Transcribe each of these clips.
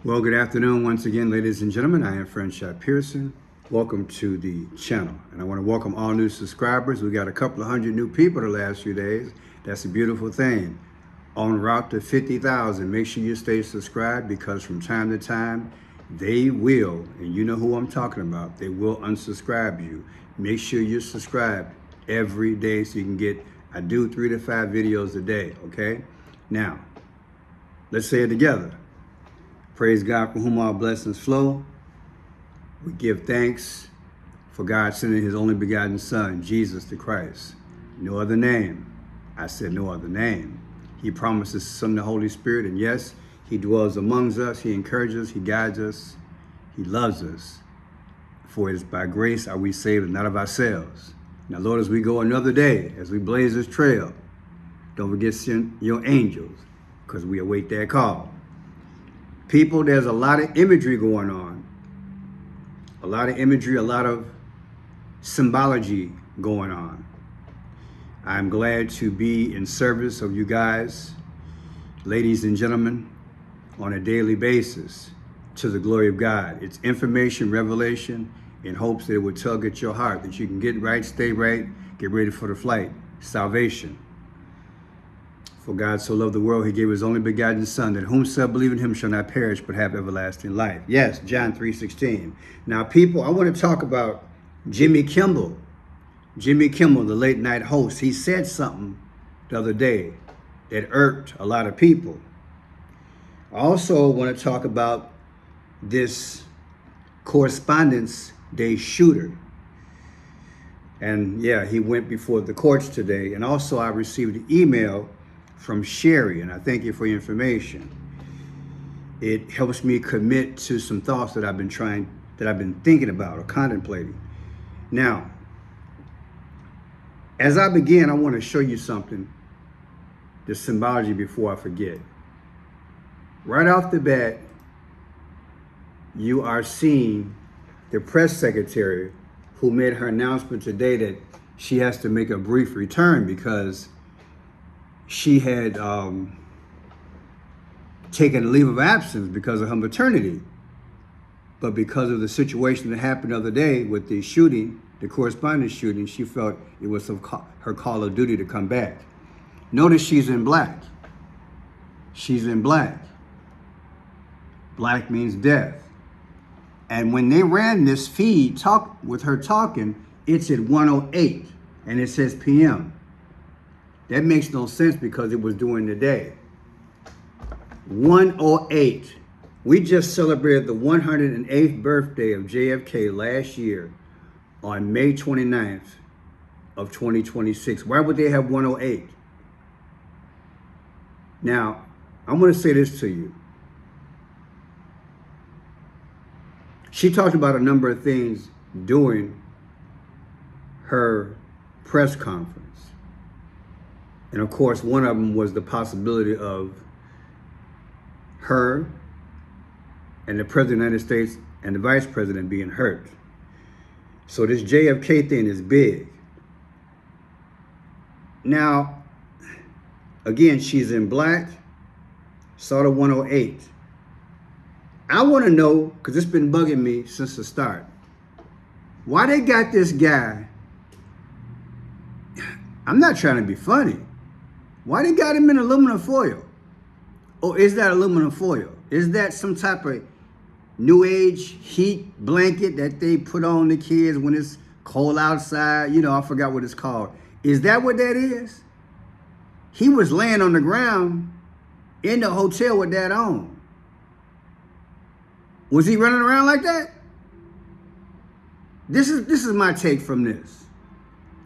Well, good afternoon once again, ladies and gentlemen. I am Franchot Pearson. Welcome to the channel. And I want to welcome all new subscribers. We got a couple of hundred new people the last few days. That's a beautiful thing. En route to 50,000. Make sure you stay subscribed because from time to time, they will, and you know who I'm talking about, they will unsubscribe you. Make sure you're subscribed every day so you can get, I do 3 to 5 videos a day, okay? Now, let's say it together. Praise God from whom all blessings flow. We give thanks for God sending his only begotten son, Jesus the Christ. No other name. I said no other name. He promises to send the Holy Spirit, and yes, he dwells amongst us. He encourages us. He guides us. He loves us. For it is by grace are we saved and not of ourselves. Now, Lord, as we go another day, as we blaze this trail, don't forget to send your angels because we await their call. People, there's a lot of imagery going on. A lot of imagery, a lot of symbology going on. I'm glad to be in service of you guys, ladies and gentlemen, on a daily basis to the glory of God. It's information, revelation, in hopes that it will tug at your heart, that you can get right, stay right, get ready for the flight. Salvation. For God so loved the world, he gave his only begotten son, that whomsoever believe in him shall not perish, but have everlasting life. Yes, John 3:16. Now, people, I want to talk about Jimmy Kimmel. Jimmy Kimmel, the late night host. He said something the other day that irked a lot of people. I also want to talk about this Correspondence Day shooter. And yeah, he went before the courts today. And also I received an email from Sherry, and I thank you for your information. It helps me commit to some thoughts that I've been thinking about or contemplating. Now, as I begin, I want to show you something, the symbology before I forget. Right off the bat, you are seeing the press secretary who made her announcement today that she has to make a brief return because she had taken a leave of absence because of her maternity. But because of the situation that happened the other day with the shooting, the correspondence shooting, she felt it was her call of duty to come back. Notice she's in black. She's in black. Black means death. And when they ran this feed with her talking, it's at 1:08 and it says PM. That makes no sense because it was during the day. 1:08. We just celebrated the 108th birthday of JFK last year on May 29th of 2026. Why would they have 1:08? Now, I'm going to say this to you. She talked about a number of things during her press conference. And of course, one of them was the possibility of her and the President of the United States and the Vice President being hurt. So this JFK thing is big. Now, again, she's in black, saw the 108. I want to know, because it's been bugging me since the start, why they got this guy. I'm not trying to be funny. Why they got him in aluminum foil? Or is that aluminum foil? Is that some type of new age heat blanket that they put on the kids when it's cold outside? You know, I forgot what it's called. Is that what that is? He was laying on the ground in the hotel with that on. Was he running around like that? This is my take from this.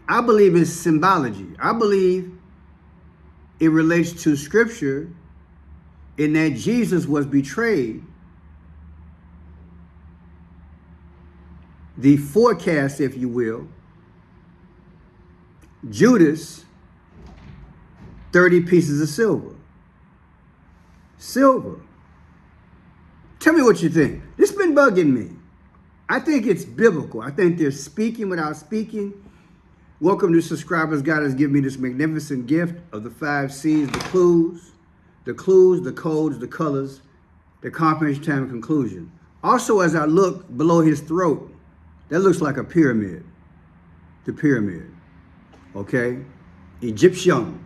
I believe it's symbology. I believe it relates to scripture in that Jesus was betrayed. The forecast, if you will, Judas, 30 pieces of silver. Silver. Tell me what you think. This has been bugging me. I think it's biblical. I think they're speaking without speaking. Welcome to subscribers. God has given me this magnificent gift of the 5 C's, the clues, the codes, the colors, the confirmation time and conclusion. Also, as I look below his throat, that looks like a pyramid. The pyramid. Okay? Egyptian.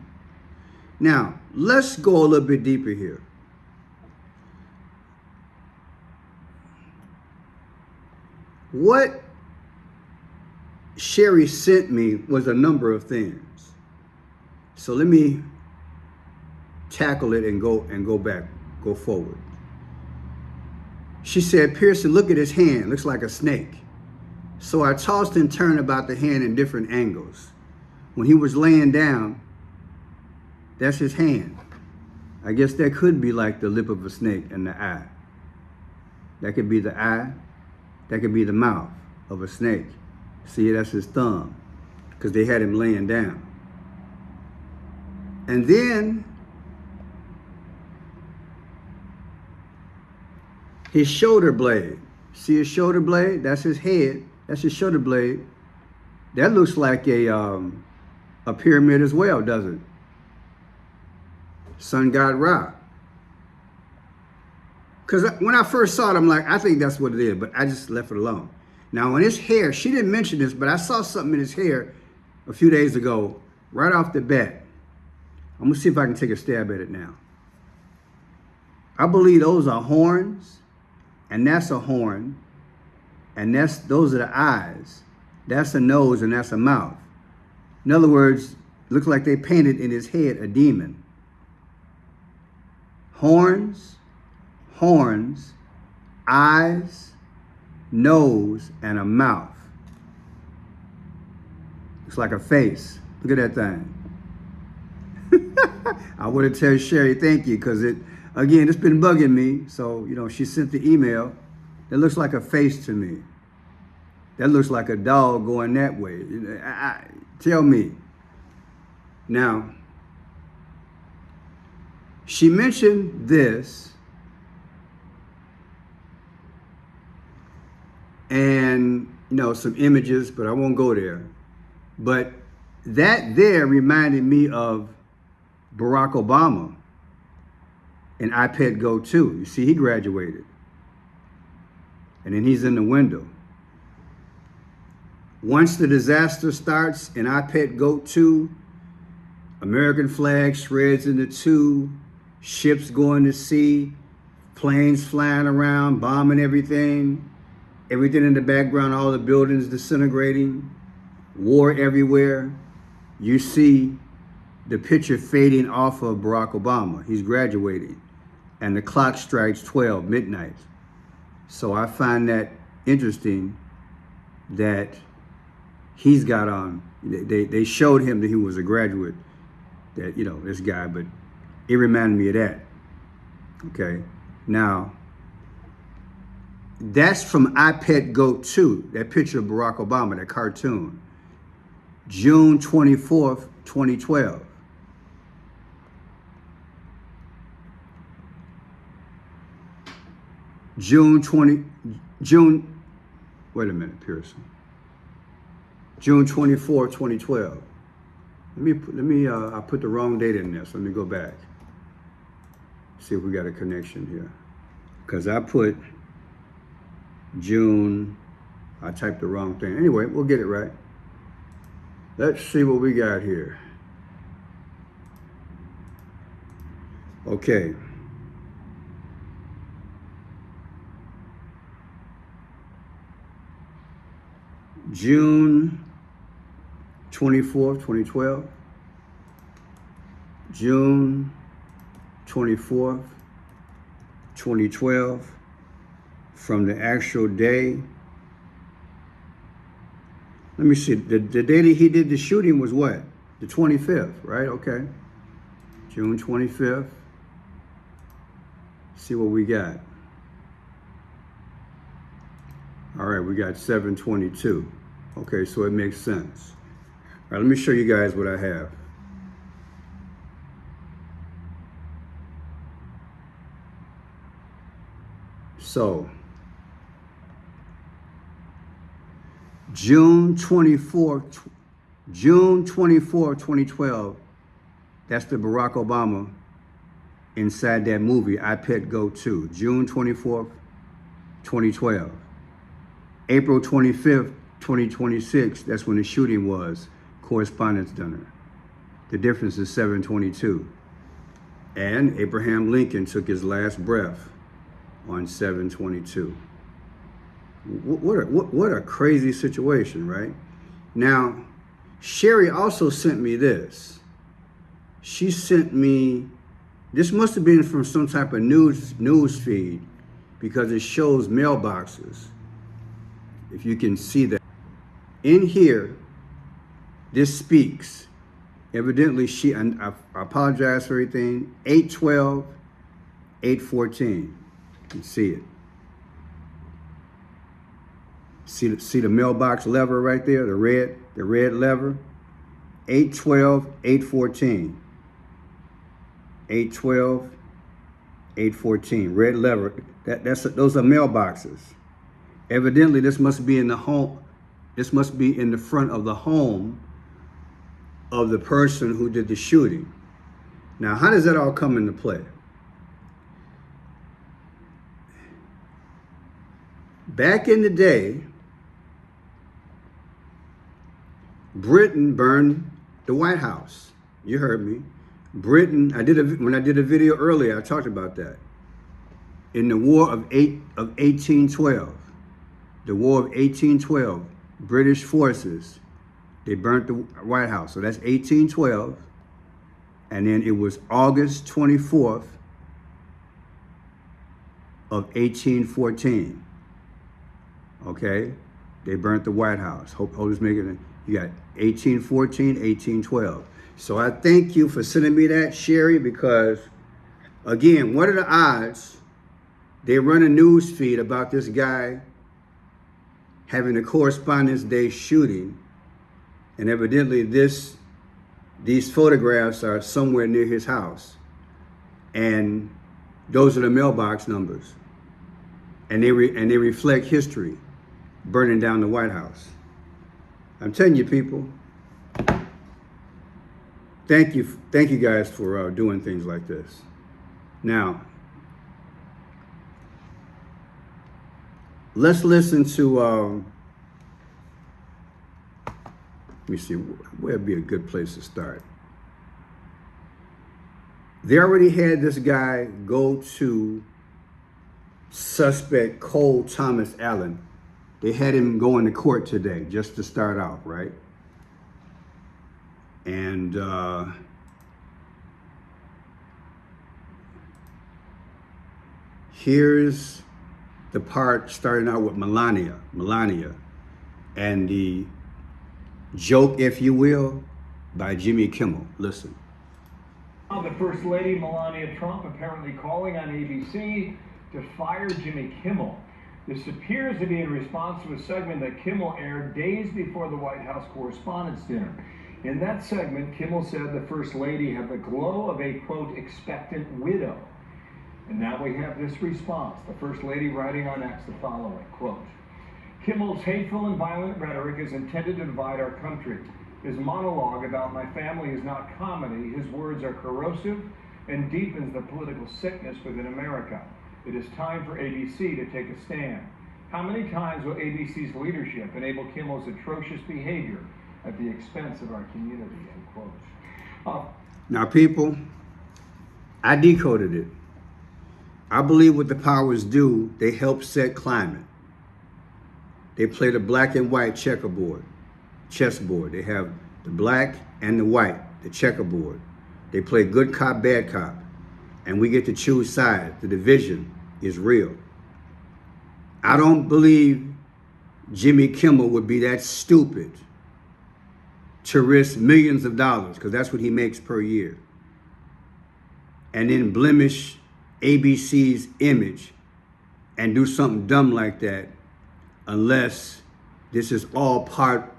Now, let's go a little bit deeper here. What Sherry sent me was a number of things. So let me tackle it and go back, go forward. She said, Pearson, look at his hand. Looks like a snake. So I tossed and turned about the hand in different angles. When he was laying down, that's his hand. I guess that could be like the lip of a snake and the eye. That could be the eye. That could be the mouth of a snake. See, that's his thumb, because they had him laying down. And then his shoulder blade. See his shoulder blade? That's his head. That's his shoulder blade. That looks like a pyramid as well, doesn't it? Sun God Ra. Because when I first saw it, I'm like, I think that's what it is, but I just left it alone. Now, on his hair, she didn't mention this, but I saw something in his hair a few days ago, right off the bat. I'm going to see if I can take a stab at it now. I believe those are horns, and that's a horn, and those are the eyes. That's a nose, and that's a mouth. In other words, it looks like they painted in his head a demon. Horns, eyes, nose, and a mouth. It's like a face. Look at that thing. I want to tell Sherry thank you, because it's been bugging me. So, she sent the email. It looks like a face to me. That looks like a dog going that way. Tell me. Now, she mentioned this, and some images, but I won't go there. But that there reminded me of Barack Obama and iPad Go 2. You see, he graduated, and then he's in the window. Once the disaster starts in iPad Go 2, American flag shreds into two, ships going to sea, planes flying around, bombing everything in the background, all the buildings disintegrating, war everywhere. You see the picture fading off of Barack Obama. He's graduating, and the clock strikes 12, midnight. So I find that interesting that he's got on, they showed him that he was a graduate, that, this guy, but it reminded me of that. Okay. Now, that's from iPad Go 2, that picture of Barack Obama, that cartoon. June 24th, 2012. Wait a minute, Pearson. June 24, 2012. I put the wrong date in there, so let me go back. See if we got a connection here. Because I put June, I typed the wrong thing. Anyway, we'll get it right. Let's see what we got here. Okay. June 24th, 2012. June 24th, 2012. From the actual day. Let me see. The day that he did the shooting was what? The 25th, right? Okay. June 25th. See what we got. All right, we got 7/22. Okay, so it makes sense. All right, let me show you guys what I have. So, June 24, 2012, that's the Barack Obama inside that movie, I Pet Go 2, June 24th, 2012. April 25th, 2026, that's when the shooting was, Correspondence Dinner. The difference is 7/22. And Abraham Lincoln took his last breath on 7/22. What a crazy situation, right? Now, Sherry also sent me this. She sent me, this must have been from some type of news feed, because it shows mailboxes. If you can see that. In here, this speaks. Evidently, and I apologize for everything, 8/12, 8/14. You can see it. See the mailbox lever right there, the red lever? 8/12, 8/14. 8/12, 8/14. Red lever. Those are mailboxes. Evidently, this must be in the home. This must be in the front of the home of the person who did the shooting. Now, how does that all come into play? Back in the day, Britain burned the White House. You heard me. Britain, when I did a video earlier, I talked about that. In the War of 1812, the War of 1812, British forces, they burnt the White House. So that's 1812. And then it was August 24th of 1814. Okay? They burnt the White House. Hope is making it. You got 1814, 1812. So I thank you for sending me that, Sherry, because, again, what are the odds they run a news feed about this guy having a Correspondence Day shooting, and evidently these photographs are somewhere near his house, and those are the mailbox numbers, and they reflect history, burning down the White House. I'm telling you, people, thank you guys for doing things like this. Now, let's listen to, let me see, where'd be a good place to start? They already had this guy go to suspect Cole Thomas Allen. They had him going to court today, just to start out, right? And here's the part starting out with Melania, and the joke, if you will, by Jimmy Kimmel. Listen. The First Lady, Melania Trump, apparently calling on ABC to fire Jimmy Kimmel. This appears to be in response to a segment that Kimmel aired days before the White House Correspondence Dinner. In that segment, Kimmel said the First Lady had the glow of a, quote, expectant widow. And now we have this response. The First Lady writing on X the following, quote, Kimmel's hateful and violent rhetoric is intended to divide our country. His monologue about my family is not comedy. His words are corrosive and deepens the political sickness within America. It is time for ABC to take a stand. How many times will ABC's leadership enable Kimmel's atrocious behavior at the expense of our community, end quote. Now, people, I decoded it. I believe what the powers do, they help set climate. They play the black and white chessboard. They have the black and the white, the checkerboard. They play good cop, bad cop. And we get to choose sides. The division is real. I don't believe Jimmy Kimmel would be that stupid to risk millions of dollars, because that's what he makes per year, and then blemish ABC's image and do something dumb like that, unless this is all part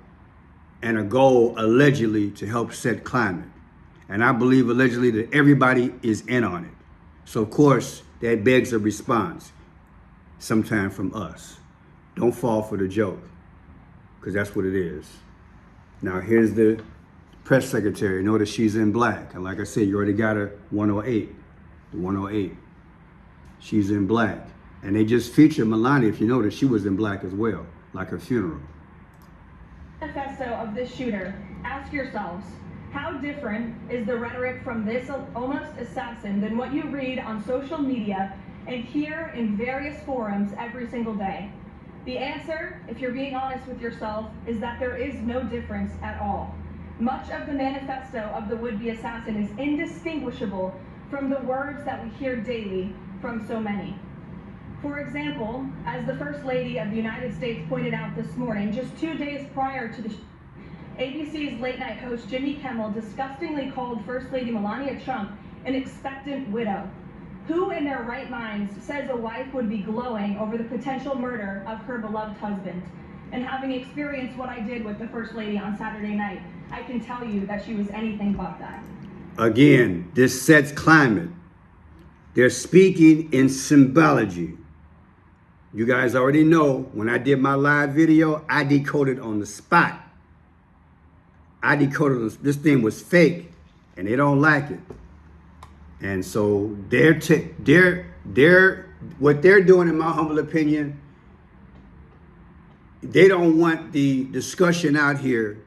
and a goal allegedly to help set climate. And I believe allegedly that everybody is in on it. So of course, that begs a response, sometime from us. Don't fall for the joke, because that's what it is. Now here's the press secretary. Notice she's in black. And like I said, you already got her 108. the 108. She's in black. And they just featured Melania, if you notice, she was in black as well, like her funeral. Manifesto of this shooter, ask yourselves, how different is the rhetoric from this almost assassin than what you read on social media and hear in various forums every single day? The answer, if you're being honest with yourself, is that there is no difference at all. Much of the manifesto of the would-be assassin is indistinguishable from the words that we hear daily from so many. For example, as the First Lady of the United States pointed out this morning, just 2 days prior to the ABC's late-night host Jimmy Kimmel disgustingly called First Lady Melania Trump an expectant widow. Who in their right minds says a wife would be glowing over the potential murder of her beloved husband? And having experienced what I did with the First Lady on Saturday night, I can tell you that she was anything but that. Again, this sets climate. They're speaking in symbology. You guys already know when I did my live video, I decoded on the spot. I decoded this thing was fake, and they don't like it. And so what they're doing, in my humble opinion, they don't want the discussion out here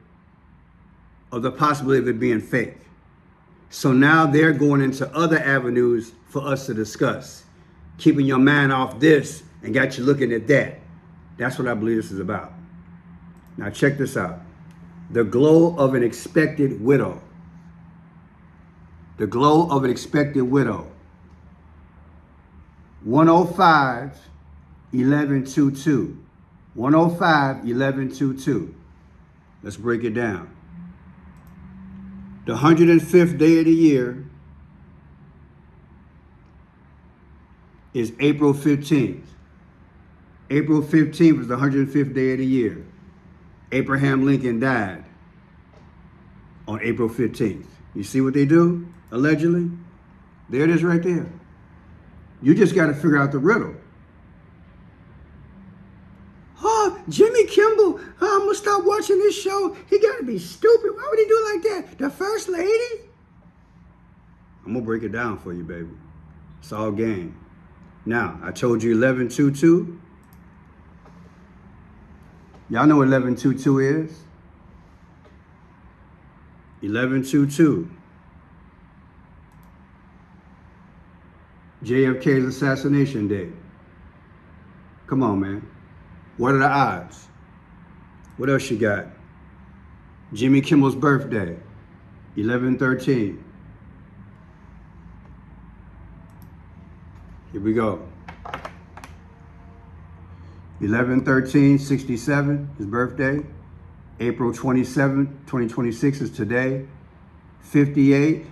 of the possibility of it being fake. So now they're going into other avenues for us to discuss, keeping your mind off this and got you looking at that. That's what I believe this is about. Now check this out. The glow of an expected widow. The glow of an expected widow. 105-1122. 105-1122. Let's break it down. The 105th day of the year is April 15th. April 15th was the 105th day of the year. Abraham Lincoln died on April 15th. You see what they do, allegedly? There it is right there. You just got to figure out the riddle. Oh, Jimmy Kimmel, I'm going to stop watching this show. He got to be stupid. Why would he do it like that? The First Lady? I'm going to break it down for you, baby. It's all game. Now, I told you 1122. Y'all know what 1122 is? 1122. JFK's assassination day. Come on, man. What are the odds? What else you got? Jimmy Kimmel's birthday, 11/13. Here we go. 11/13/67, his birthday. April 27th, 2026 is today. 58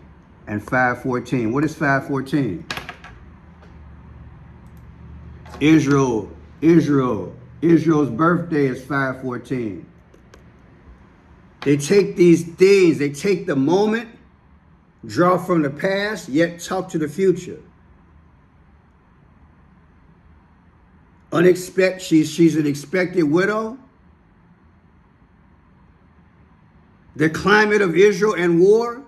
and 514. What is 514? Israel's birthday is 514. They take these things, they take the moment, draw from the past, yet talk to the future. She's an expected widow. The climate of Israel and war.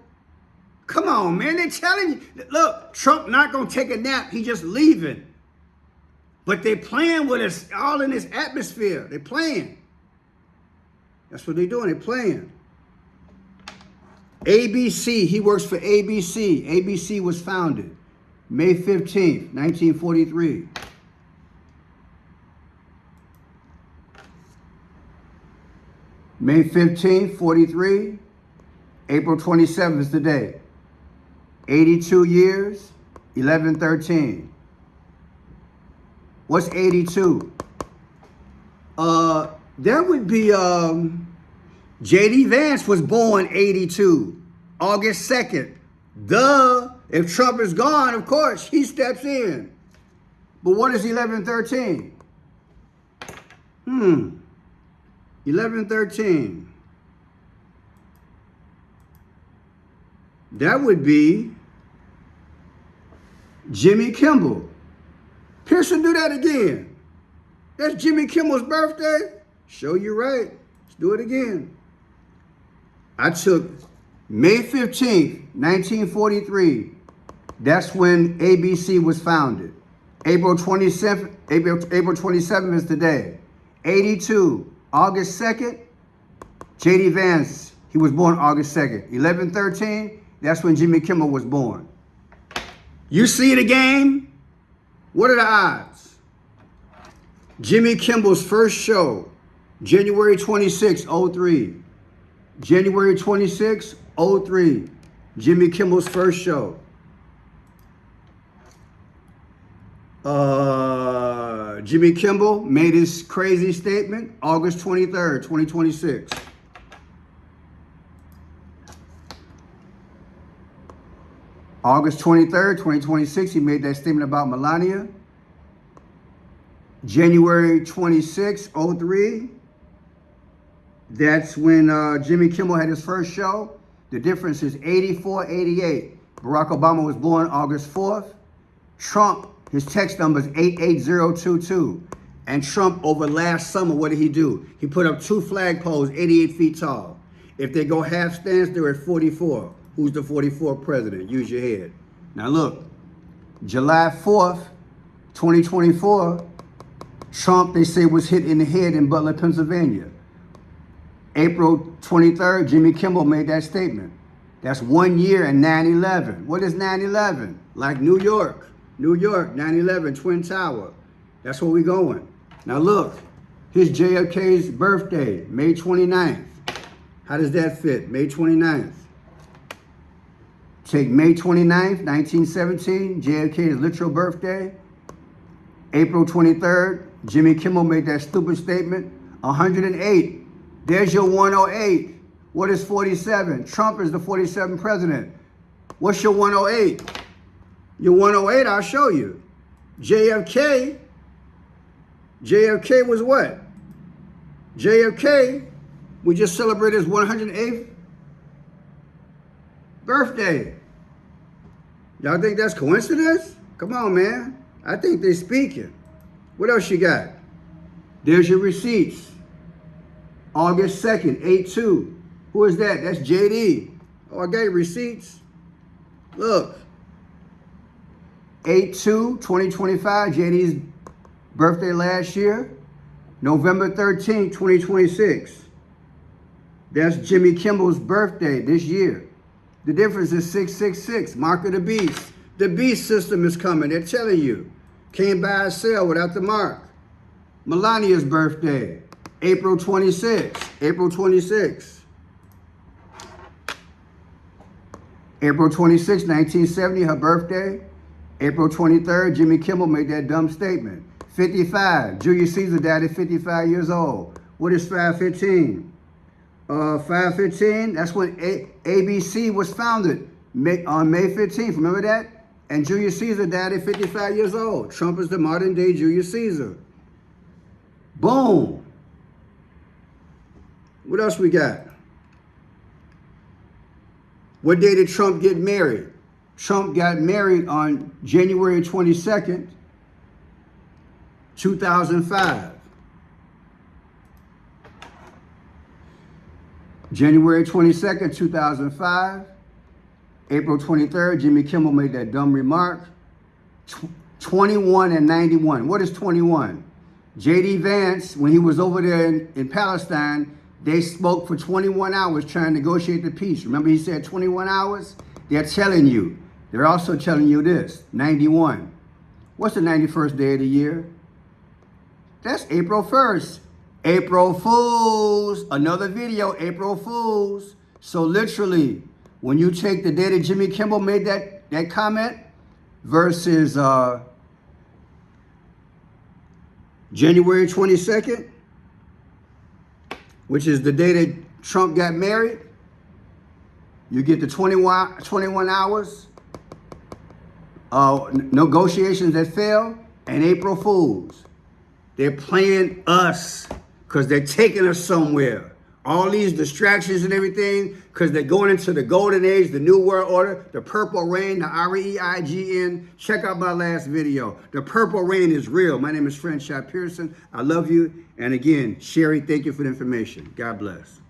Come on, man, they're telling you, look, Trump not gonna take a nap, he just leaving. But they playing with us all in this atmosphere. They're playing. That's what they're doing, they're playing. ABC, he works for ABC. ABC was founded May 15th, 1943. May 15th, 43. April 27th is the day. 82 years, 11/13. What's 82? That would be J.D. Vance was born 82, August 2nd. Duh. If Trump is gone, of course, he steps in. But what is 11/13? 11/13. That would be Jimmy Kimmel. Pearson, do that again. That's Jimmy Kimmel's birthday. Show you right. Let's do it again. I took May 15th, 1943, That's when ABC was founded. April 27th is today. 82, August 2nd, J.D. Vance, he was born August 2nd. 11/13, that's when Jimmy Kimmel was born. You see the game? What are the odds? Jimmy Kimmel's first show, January 26, 03. January 26, 03. Jimmy Kimmel's first show. Jimmy Kimmel made his crazy statement August 23rd, 2026. August 23rd, 2026, he made that statement about Melania. January 26, 03, that's when Jimmy Kimmel had his first show. The difference is 84, 88. Barack Obama was born August 4th. Trump, his text number is 88022. And Trump, over last summer, what did he do? He put up 2 flagpoles, 88 feet tall. If they go half stance, they're at 44. Who's the 44th president? Use your head. Now look, July 4th, 2024, Trump, they say, was hit in the head in Butler, Pennsylvania. April 23rd, Jimmy Kimmel made that statement. That's 1 year and 9/11. What is 9/11? Like New York. New York, 9/11, Twin Tower. That's where we going. Now look, here's JFK's birthday, May 29th. How does that fit? May 29th. Take May 29th, 1917, JFK's literal birthday. April 23rd, Jimmy Kimmel made that stupid statement. 108. There's your 108. What is 47? Trump is the 47th president. What's your 108? Your 108, I'll show you. JFK was what? JFK, we just celebrated his 108th birthday. Y'all think that's coincidence? Come on, man. I think they're speaking. What else you got? There's your receipts. August 2nd, 8/2. Who is that? That's JD. Oh, I gave receipts. Look. 8/2/2025, JD's birthday last year. November 13th, 2026. That's Jimmy Kimmel's birthday this year. The difference is 666, mark of the beast. The beast system is coming, they're telling you. Can't buy or sell without the mark. Melania's birthday, April 26. April 26. April 26, 1970, her birthday. April 23rd, Jimmy Kimmel made that dumb statement. 55, Julius Caesar died at 55 years old. What is 515? 515, that's when ABC was founded on May 15th, remember that? And Julius Caesar died at 55 years old. Trump is the modern day Julius Caesar. Boom. What else we got? What day did Trump get married? Trump got married on January 22nd, 2005. January 22nd, 2005. April 23rd, Jimmy Kimmel made that dumb remark. 21 and 91. What is 21? J.D. Vance, when he was over there in Palestine, they spoke for 21 hours trying to negotiate the peace. Remember he said 21 hours? They're telling you. They're also telling you this, 91. What's the 91st day of the year? That's April 1st. April Fools. Another video, April Fools. So literally, when you take the day that Jimmy Kimmel made that comment versus January 22nd, which is the day that Trump got married, you get the 21 hours negotiations that failed, and April Fools. They're playing us because they're taking us somewhere. All these distractions and everything, because they're going into the golden age, the new world order, the purple rain, the REIGN. Check out my last video. The purple rain is real. My name is French Pearson. I love you. And again, Sherry, thank you for the information. God bless.